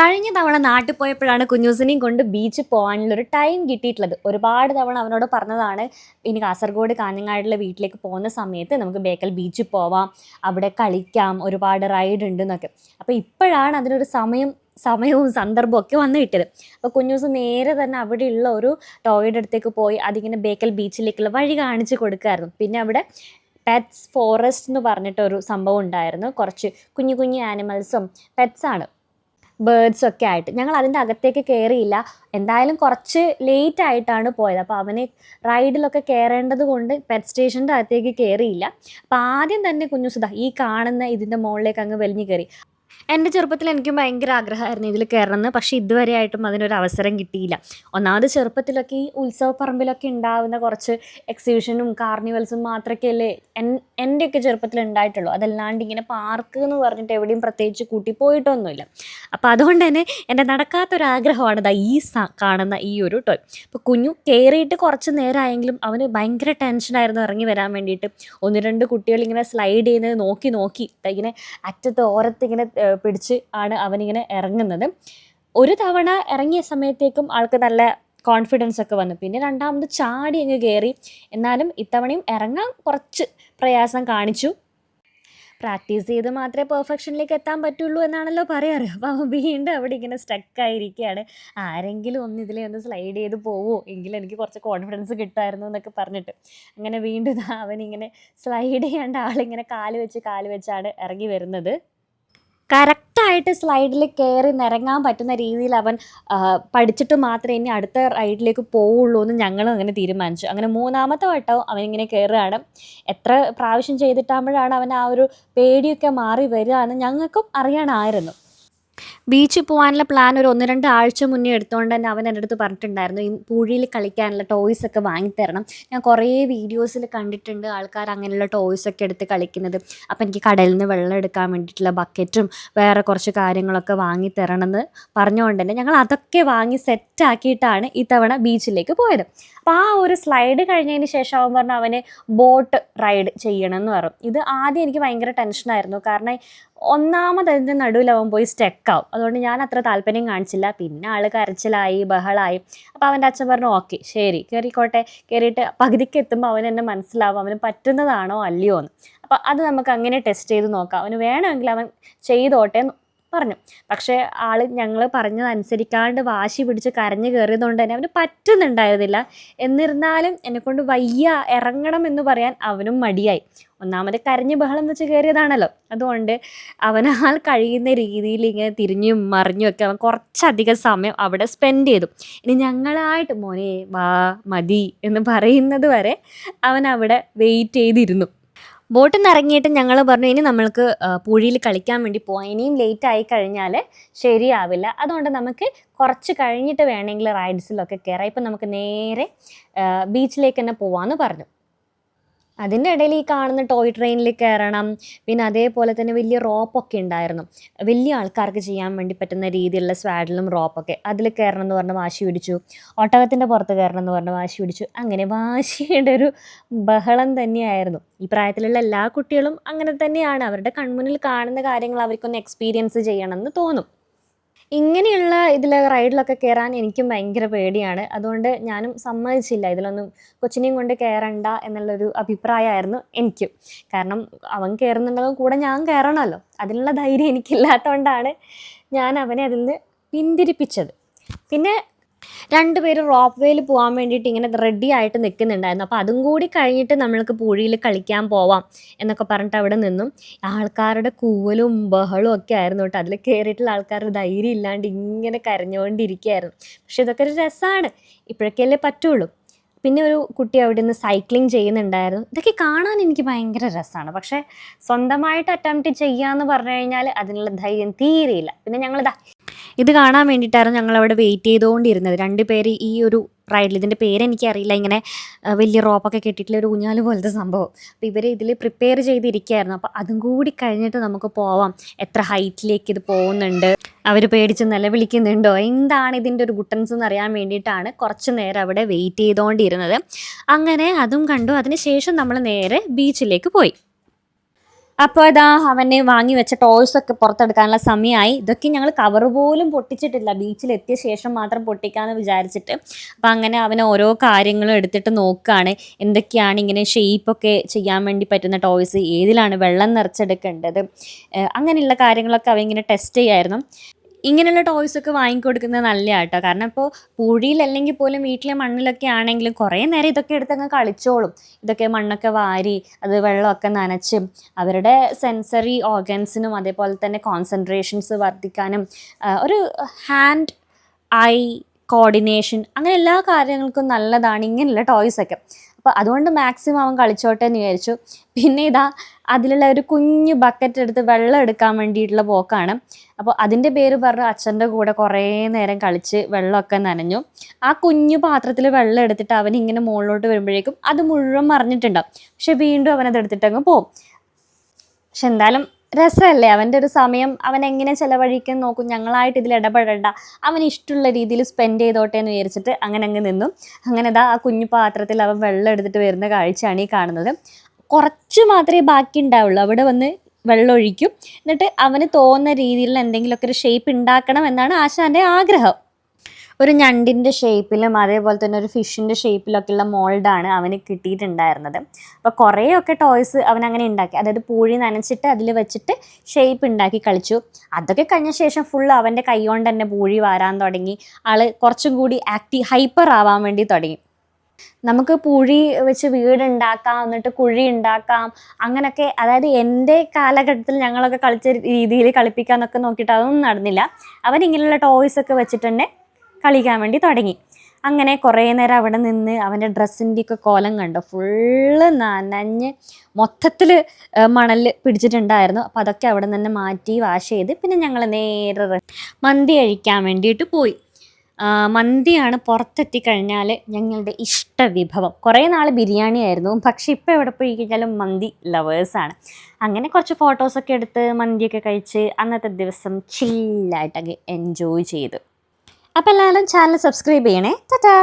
കഴിഞ്ഞ തവണ നാട്ടിൽ പോയപ്പോഴാണ് കുഞ്ഞൂസിനെയും കൊണ്ട് ബീച്ചിൽ പോകാനുള്ളൊരു ടൈം കിട്ടിയിട്ടുള്ളത്. ഒരുപാട് തവണ അവനോട് പറഞ്ഞതാണ്, ഇനി കാസർഗോഡ് കാഞ്ഞങ്ങാടിലെ വീട്ടിലേക്ക് പോകുന്ന സമയത്ത് നമുക്ക് ബേക്കൽ ബീച്ചിൽ പോവാം, അവിടെ കളിക്കാം, ഒരുപാട് റൈഡ് ഉണ്ട് എന്നൊക്കെ. അപ്പോൾ ഇപ്പോഴാണ് അതിനൊരു സമയവും സന്ദർഭവും ഒക്കെ വന്നു കിട്ടിയത്. അപ്പോൾ കുഞ്ഞൂസ് നേരെ തന്നെ അവിടെയുള്ള ഒരു ടോയുടെ അടുത്തേക്ക് പോയി അതിങ്ങനെ ബേക്കൽ ബീച്ചിലേക്കുള്ള വഴി കാണിച്ച് കൊടുക്കുമായിരുന്നു. പിന്നെ അവിടെ പെറ്റ്സ് ഫോറസ്റ്റ് എന്ന് പറഞ്ഞിട്ടൊരു സംഭവം ഉണ്ടായിരുന്നു. കുറച്ച് കുഞ്ഞു കുഞ്ഞു ആനിമൽസും പെറ്റ്സാണ്, ബേർഡ്സൊക്കെ ആയിട്ട്. ഞങ്ങൾ അതിൻ്റെ അകത്തേക്ക് കയറിയില്ല. എന്തായാലും കുറച്ച് ലേറ്റ് ആയിട്ടാണ് പോയത്. അപ്പോൾ അവന് റൈഡിലൊക്കെ കയറേണ്ടത് കൊണ്ട് പെറ്റ് സ്റ്റേഷൻ്റെ അകത്തേക്ക് കയറിയില്ല. അപ്പോൾ ആദ്യം തന്നെ കുഞ്ഞുസുധ ഈ കാണുന്ന ഇതിൻ്റെ മുകളിലേക്ക് അങ്ങ് വലിഞ്ഞു കയറി. എൻ്റെ ചെറുപ്പത്തിൽ എനിക്ക് ഭയങ്കര ആഗ്രഹമായിരുന്നു ഇതിൽ കയറണമെന്ന്. പക്ഷേ ഇതുവരെ ആയിട്ടും അതിനൊരു അവസരം കിട്ടിയില്ല. ഒന്നാമത് ചെറുപ്പത്തിലൊക്കെ ഈ ഉത്സവപ്പറമ്പിലൊക്കെ ഉണ്ടാവുന്ന കുറച്ച് എക്സിബിഷനും കാർണിവൽസും മാത്രമൊക്കെയല്ലേ എൻ്റെയൊക്കെ ചെറുപ്പത്തിൽ ഉണ്ടായിട്ടുള്ളൂ. അതല്ലാണ്ട് ഇങ്ങനെ പാർക്ക് എന്ന് പറഞ്ഞിട്ട് എവിടെയും പ്രത്യേകിച്ച് കൂട്ടി പോയിട്ടൊന്നുമില്ല. അപ്പോൾ അതുകൊണ്ട് തന്നെ എൻ്റെ നടക്കാത്തൊരാഗ്രഹമാണ് ഈ കാണുന്ന ഈ ഒരു ടോയ്. അപ്പോൾ കുഞ്ഞു കയറിയിട്ട് കുറച്ച് നേരമായെങ്കിലും അവന് ഭയങ്കര ടെൻഷനായിരുന്നു ഇറങ്ങി വരാൻ വേണ്ടിയിട്ട്. ഒന്ന് രണ്ട് കുട്ടികൾ ഇങ്ങനെ സ്ലൈഡ് ചെയ്യുന്നത് നോക്കി ഇങ്ങനെ അറ്റത്ത് ഓരത്തിങ്ങനെ പിടിച്ച് ആണ് അവനിങ്ങനെ ഇറങ്ങുന്നത്. ഒരു തവണ ഇറങ്ങിയ സമയത്തേക്കും ആൾക്ക് നല്ല കോൺഫിഡൻസ് ഒക്കെ വന്നു. പിന്നെ രണ്ടാമത് ചാടി അങ്ങ് കയറി. എന്നാലും ഇത്തവണയും ഇറങ്ങാൻ കുറച്ച് പ്രയാസം കാണിച്ചു. പ്രാക്ടീസ് ചെയ്ത് മാത്രമേ പെർഫെക്ഷനിലേക്ക് എത്താൻ പറ്റുള്ളൂ എന്നാണല്ലോ പറയാറ്. അപ്പോൾ അവൻ വീണ്ടും അവിടെ ഇങ്ങനെ സ്റ്റക്കായിരിക്കുകയാണ്. ആരെങ്കിലും ഒന്ന് ഇതിലെ ഒന്ന് സ്ലൈഡ് ചെയ്ത് പോവോ എങ്കിലും എനിക്ക് കുറച്ച് കോൺഫിഡൻസ് കിട്ടുമായിരുന്നു എന്നൊക്കെ പറഞ്ഞിട്ട് അങ്ങനെ വീണ്ടും അവനിങ്ങനെ സ്ലൈഡ് ചെയ്യാണ്ട് ആളിങ്ങനെ കാല് വെച്ചാണ് ഇറങ്ങി വരുന്നത്. കറക്റ്റായിട്ട് സ്ലൈഡിൽ കയറി നിരങ്ങാൻ പറ്റുന്ന രീതിയിൽ അവൻ പഠിച്ചിട്ട് മാത്രമേ ഇനി അടുത്ത റൈഡിലേക്ക് പോവുള്ളൂ എന്ന് ഞങ്ങളും അങ്ങനെ തീരുമാനിച്ചു. അങ്ങനെ മൂന്നാമത്തെ വട്ടവും അവനിങ്ങനെ കയറുകയാണ്. എത്ര പ്രാവശ്യം ചെയ്തിട്ടാകുമ്പോഴാണ് അവൻ ആ ഒരു പേടിയൊക്കെ മാറി വരിക എന്ന് ഞങ്ങൾക്കും അറിയണമായിരുന്നു. ബീച്ചിൽ പോകാനുള്ള പ്ലാൻ ഒരു 1-2 ആഴ്ച മുന്നേ എടുത്തുകൊണ്ട് തന്നെ അവൻ എൻ്റെ അടുത്ത് പറഞ്ഞിട്ടുണ്ടായിരുന്നു, ഈ പൂഴിയിൽ കളിക്കാനുള്ള ടോയ്സൊക്കെ വാങ്ങിത്തരണം. ഞാൻ കുറേ വീഡിയോസിൽ കണ്ടിട്ടുണ്ട് ആൾക്കാർ അങ്ങനെയുള്ള ടോയ്സൊക്കെ എടുത്ത് കളിക്കുന്നത്. അപ്പോൾ എനിക്ക് കടലിൽ നിന്ന് വെള്ളം എടുക്കാൻ വേണ്ടിയിട്ടുള്ള ബക്കറ്റും വേറെ കുറച്ച് കാര്യങ്ങളൊക്കെ വാങ്ങിത്തരണമെന്ന് പറഞ്ഞുകൊണ്ട് തന്നെ ഞങ്ങൾ അതൊക്കെ വാങ്ങി സെറ്റാക്കിയിട്ടാണ് ഇത്തവണ ബീച്ചിലേക്ക് പോയത്. അപ്പോൾ ആ ഒരു സ്ലൈഡ് കഴിഞ്ഞതിന് ശേഷം അവൻ പറഞ്ഞു അവന് ബോട്ട് റൈഡ് ചെയ്യണമെന്ന് പറഞ്ഞു. ഇത് ആദ്യം എനിക്ക് ഭയങ്കര ടെൻഷനായിരുന്നു. കാരണം ഒന്നാമത് അതിൻ്റെ നടുവിൽ അവൻ പോയി സ്റ്റക്കാവും. അതുകൊണ്ട് ഞാൻ അത്ര താല്പര്യം കാണിച്ചില്ല. പിന്നെ ആൾ കരച്ചിലായി, ബഹളായി. അപ്പോൾ അവൻ്റെ അച്ഛൻ പറഞ്ഞു ഓക്കെ ശരി കയറിക്കോട്ടെ. കയറിയിട്ട് പകുതിക്ക് എത്തുമ്പോൾ അവൻ എന്നെ മനസ്സിലാവും അവന് പറ്റുന്നതാണോ അല്ലയോ എന്ന്. അപ്പോൾ അത് നമുക്ക് അങ്ങനെ ടെസ്റ്റ് ചെയ്ത് നോക്കാം. അവന് വേണമെങ്കിൽ അവൻ ചെയ്തോട്ടെ പറഞ്ഞു. പക്ഷേ ഞങ്ങൾ പറഞ്ഞതനുസരിക്കാണ്ട് വാശി പിടിച്ച് കരഞ്ഞു കയറിയതുകൊണ്ട് തന്നെ അവന് പറ്റുന്നുണ്ടായിരുന്നില്ല. എന്നിരുന്നാലും എന്നെക്കൊണ്ട് വയ്യ ഇറങ്ങണം എന്ന് പറയാൻ അവനും മടിയായി. ഒന്നാമത് കരഞ്ഞ് ബഹളം വെച്ച് കയറിയതാണല്ലോ. അതുകൊണ്ട് അവനാൽ കഴിയുന്ന രീതിയിൽ ഇങ്ങനെ തിരിഞ്ഞും മറിഞ്ഞും ഒക്കെ അവൻ കുറച്ചധികം സമയം അവിടെ സ്പെൻഡ് ചെയ്തു. ഇനി ഞങ്ങളായിട്ട് മോനെ വാ മതി എന്ന് പറയുന്നത് വരെ അവൻ അവിടെ വെയിറ്റ് ചെയ്തിരുന്നു. ബോട്ടിൽ നിന്ന് ഇറങ്ങിയിട്ട് ഞങ്ങൾ പറഞ്ഞു ഇനി നമ്മൾക്ക് പൂഴിയിൽ കളിക്കാൻ വേണ്ടി പോകാം, ഇനിയും ലേറ്റ് ആയി കഴിഞ്ഞാൽ ശരിയാവില്ല, അതുകൊണ്ട് നമുക്ക് കുറച്ച് കഴിഞ്ഞിട്ട് വേണമെങ്കിൽ റൈഡ്സിലൊക്കെ കയറാം, ഇപ്പം നമുക്ക് നേരെ ബീച്ചിലേക്ക് തന്നെ പോകാമെന്ന് പറഞ്ഞു. അതിൻ്റെ ഇടയിൽ ഈ കാണുന്ന ടോയ് ട്രെയിനിൽ കയറണം. പിന്നെ അതേപോലെ തന്നെ വലിയ റോപ്പൊക്കെ ഉണ്ടായിരുന്നു, വലിയ ആൾക്കാർക്ക് ചെയ്യാൻ വേണ്ടി പറ്റുന്ന രീതിയിലുള്ള സ്വാഡിലും റോപ്പൊക്കെ, അതിൽ കയറണം എന്ന് പറഞ്ഞ് വാശി പിടിച്ചു. ഒട്ടകത്തിൻ്റെ പുറത്ത് കയറണം എന്ന് പറഞ്ഞ് വാശി പിടിച്ചു. അങ്ങനെ വാശിയുടെ ഒരു ബഹളം തന്നെയായിരുന്നു. ഈ പ്രായത്തിലുള്ള എല്ലാ കുട്ടികളും അങ്ങനെ തന്നെയാണ്. അവരുടെ കൺമുന്നിൽ കാണുന്ന കാര്യങ്ങൾ അവർക്കൊന്ന് എക്സ്പീരിയൻസ് ചെയ്യണമെന്ന് തോന്നും. ഇങ്ങനെയുള്ള റൈഡിലൊക്കെ കയറാൻ എനിക്കും ഭയങ്കര പേടിയാണ്. അതുകൊണ്ട് ഞാനും സമ്മതിച്ചില്ല, ഇതിലൊന്നും കൊച്ചിനെയും കൊണ്ട് കയറണ്ട എന്നുള്ളൊരു അഭിപ്രായമായിരുന്നു എനിക്കും. കാരണം അവൻ കയറുന്നുണ്ടെങ്കിൽ കൂടെ ഞാൻ കയറണമല്ലോ, അതിനുള്ള ധൈര്യം എനിക്കില്ലാത്തതുകൊണ്ടാണ് ഞാൻ അവനെ അതിൽ നിന്ന് പിന്തിരിപ്പിച്ചത്. പിന്നെ രണ്ടുപേരും റോപ്പ് വേയിൽ പോകാൻ വേണ്ടിയിട്ട് ഇങ്ങനെ റെഡി ആയിട്ട് നിൽക്കുന്നുണ്ടായിരുന്നു. അപ്പോൾ അതും കൂടി കഴിഞ്ഞിട്ട് നമ്മൾക്ക് പൂഴിയിൽ കളിക്കാൻ പോവാം എന്നൊക്കെ പറഞ്ഞിട്ട് അവിടെ നിന്നും ആൾക്കാരുടെ കൂവലും ബഹളവും ഒക്കെ ആയിരുന്നു കേട്ടോ. അതിൽ കയറിയിട്ടുള്ള ആൾക്കാരുടെ ധൈര്യം ഇല്ലാണ്ട് ഇങ്ങനെ കരഞ്ഞുകൊണ്ടിരിക്കുകയായിരുന്നു. പക്ഷെ ഇതൊക്കെ ഒരു രസമാണ്, ഇപ്പോഴൊക്കെയല്ലേ പറ്റുള്ളൂ. പിന്നെ ഒരു കുട്ടി അവിടെ നിന്ന് സൈക്ലിംഗ് ചെയ്യുന്നുണ്ടായിരുന്നു. ഇതൊക്കെ കാണാൻ എനിക്ക് ഭയങ്കര രസമാണ്. പക്ഷേ സ്വന്തമായിട്ട് അറ്റംപ്റ്റ് ചെയ്യാമെന്ന് പറഞ്ഞു കഴിഞ്ഞാൽ അതിനുള്ള ധൈര്യം തീരെയില്ല. പിന്നെ ഞങ്ങളിതാ ഇത് കാണാൻ വേണ്ടിയിട്ടായിരുന്നു ഞങ്ങളവിടെ വെയിറ്റ് ചെയ്തുകൊണ്ടിരുന്നത്. 2 പേര് ഈ ഒരു റൈഡിൽ, ഇതിൻ്റെ പേരെനിക്കറിയില്ല, ഇങ്ങനെ വലിയ റോപ്പൊക്കെ കെട്ടിയിട്ടുള്ള ഒരു ഊഞ്ഞാല് പോലത്തെ സംഭവം. അപ്പോൾ ഇവർ ഇതിൽ പ്രിപ്പയർ ചെയ്തിരിക്കുകയായിരുന്നു. അപ്പോൾ അതും കൂടി കഴിഞ്ഞിട്ട് നമുക്ക് പോവാം, എത്ര ഹൈറ്റിലേക്ക് ഇത് പോകുന്നുണ്ട്, അവർ പേടിച്ച് നിലവിളിക്കുന്നുണ്ടോ, എന്താണ് ഇതിൻ്റെ ഒരു ഗുട്ടൻസ് എന്ന് അറിയാൻ വേണ്ടിയിട്ടാണ് കുറച്ച് നേരം അവിടെ വെയിറ്റ് ചെയ്തുകൊണ്ടിരുന്നത്. അങ്ങനെ അതും കണ്ടു. അതിന് ശേഷം നമ്മൾ നേരെ ബീച്ചിലേക്ക് പോയി. അപ്പോൾ ഇതാ അവന് വാങ്ങി വെച്ച ടോയ്സൊക്കെ പുറത്തെടുക്കാനുള്ള സമയമായി. ഇതൊക്കെ ഞങ്ങൾ കവർ പോലും പൊട്ടിച്ചിട്ടില്ല, ബീച്ചിലെത്തിയ ശേഷം മാത്രം പൊട്ടിക്കാമെന്ന് വിചാരിച്ചിട്ട്. അപ്പോൾ അങ്ങനെ അവൻ ഓരോ കാര്യങ്ങളും എടുത്തിട്ട് നോക്കുകയാണ്, എന്തൊക്കെയാണ് ഇങ്ങനെ ഷേപ്പൊക്കെ ചെയ്യാൻ വേണ്ടി പറ്റുന്ന ടോയ്സ്, ഏതിലാണ് വെള്ളം നിറച്ചെടുക്കേണ്ടത്, അങ്ങനെയുള്ള കാര്യങ്ങളൊക്കെ അവൻ ഇങ്ങനെ ടെസ്റ്റ് ചെയ്യായിരുന്നു. ഇങ്ങനെയുള്ള ടോയ്സൊക്കെ വാങ്ങിക്കൊടുക്കുന്നത് നല്ലതാണ് കേട്ടോ. കാരണം ഇപ്പോൾ പൂഴിയിലല്ലെങ്കിൽ പോലും വീട്ടിലെ മണ്ണിലൊക്കെ ആണെങ്കിലും കുറേ നേരം ഇതൊക്കെ എടുത്തങ്ങ് കളിച്ചോളും. ഇതൊക്കെ മണ്ണൊക്കെ വാരി അത് വെള്ളമൊക്കെ നനച്ച് അവരുടെ സെൻസറി ഓർഗൻസിനും അതേപോലെ തന്നെ കോൺസെൻട്രേഷൻസ് വർദ്ധിക്കാനും ഒരു ഹാൻഡ് ഐ കോർഡിനേഷൻ അങ്ങനെ എല്ലാ കാര്യങ്ങൾക്കും നല്ലതാണ് ഇങ്ങനെയുള്ള ടോയ്സൊക്കെ. അപ്പോൾ അതുകൊണ്ട് മാക്സിമം അവൻ കളിച്ചോട്ടെ എന്ന് വിചാരിച്ചു. പിന്നെ ഇതാ അതിലുള്ള ഒരു കുഞ്ഞു ബക്കറ്റ് എടുത്ത് വെള്ളം എടുക്കാൻ വേണ്ടിയിട്ടുള്ള പോക്കാണ്. അപ്പോൾ അതിൻ്റെ പേര് പറഞ്ഞ് അച്ഛൻ്റെ കൂടെ കുറേ നേരം കളിച്ച് വെള്ളമൊക്കെ നനഞ്ഞു. ആ കുഞ്ഞു പാത്രത്തിൽ വെള്ളം എടുത്തിട്ട് അവൻ ഇങ്ങനെ മുകളിലോട്ട് വരുമ്പോഴേക്കും അത് മുഴുവൻ മറിഞ്ഞിട്ടുണ്ടാവും. പക്ഷെ വീണ്ടും അവനത് എടുത്തിട്ടങ്ങ് പോകും. പക്ഷെ എന്തായാലും രസമല്ലേ, അവൻ്റെ ഒരു സമയം അവൻ എങ്ങനെ ചിലവഴിക്കാൻ നോക്കും, ഞങ്ങളായിട്ട് ഇതിൽ ഇടപെടേണ്ട, അവന് ഇഷ്ടമുള്ള രീതിയിൽ സ്പെൻഡ് ചെയ്തോട്ടെ എന്ന് വിചാരിച്ചിട്ട് അങ്ങനെ അങ്ങ് നിന്നു. അങ്ങനെ ഇതാ ആ കുഞ്ഞു പാത്രത്തിൽ അവൻ വെള്ളം എടുത്തിട്ട് വരുന്ന കാഴ്ചയാണ് ഈ കാണുന്നത്. കുറച്ച് മാത്രമേ ബാക്കി ഉണ്ടാവുള്ളൂ. അവിടെ വന്ന് വെള്ളം ഒഴിക്കും, എന്നിട്ട് അവന് തോന്നുന്ന രീതിയിലുള്ള എന്തെങ്കിലുമൊക്കെ ഒരു ഷേപ്പ് ഉണ്ടാക്കണം എന്നാണ് ആശാൻ്റെ ആഗ്രഹം. ഒരു ഞണ്ടിൻ്റെ ഷേപ്പിലും അതേപോലെ തന്നെ ഒരു ഫിഷിൻ്റെ ഷേപ്പിലൊക്കെയുള്ള മോൾഡാണ് അവന് കിട്ടിയിട്ടുണ്ടായിരുന്നത്. അപ്പോൾ കുറേയൊക്കെ ടോയ്സ് അവനങ്ങനെ ഉണ്ടാക്കി, അതായത് പൂഴി നനച്ചിട്ട് അതിൽ വെച്ചിട്ട് ഷേപ്പ് ഉണ്ടാക്കി കളിച്ചു. അതൊക്കെ കഴിഞ്ഞ ശേഷം ഫുൾ അവൻ്റെ കൈ കൊണ്ട് തന്നെ പൂഴി വാരാൻ തുടങ്ങി. ആൾ കുറച്ചും കൂടി ഹൈപ്പർ ആവാൻ വേണ്ടി തുടങ്ങി. നമുക്ക് പൂഴി വെച്ച് വീടുണ്ടാക്കാം, എന്നിട്ട് കുഴി ഉണ്ടാക്കാം, അങ്ങനെയൊക്കെ, അതായത് എൻ്റെ കാലഘട്ടത്തിൽ ഞങ്ങളൊക്കെ കളിച്ച രീതിയിൽ കളിപ്പിക്കാമെന്നൊക്കെ നോക്കിയിട്ട് അതൊന്നും നടന്നില്ല. അവനിങ്ങനെയുള്ള ടോയ്സൊക്കെ വെച്ചിട്ട് തന്നെ കളിക്കാൻ വേണ്ടി തുടങ്ങി. അങ്ങനെ കുറേ നേരം അവിടെ നിന്ന് അവൻ്റെ ഡ്രസ്സിൻ്റെയൊക്കെ കോലം കണ്ടോ, ഫുള്ള് നനഞ്ഞ് മൊത്തത്തിൽ മണൽ പിടിച്ചിട്ടുണ്ടായിരുന്നു. അപ്പോൾ അതൊക്കെ അവിടെ നിന്ന് മാറ്റി വാഷ് ചെയ്ത് പിന്നെ ഞങ്ങൾ നേരെ മന്തി കഴിക്കാൻ വേണ്ടിയിട്ട് പോയി. മന്തിയാണ് പുറത്തെത്തിക്കഴിഞ്ഞാൽ ഞങ്ങളുടെ ഇഷ്ട വിഭവം. കുറേ നാൾ ബിരിയാണി ആയിരുന്നു, പക്ഷെ ഇപ്പോൾ എവിടെ പോയി കഴിഞ്ഞാലും മന്തി ലവേഴ്സാണ്. അങ്ങനെ കുറച്ച് ഫോട്ടോസൊക്കെ എടുത്ത് മന്തിയൊക്കെ കഴിച്ച് അന്നത്തെ ദിവസം ചില്ലായിട്ടൊക്കെ എൻജോയ് ചെയ്തു. അപ്പോൾ എല്ലാവരും ചാനൽ സബ്സ്ക്രൈബ് ചെയ്യണേ. ടാറ്റാ.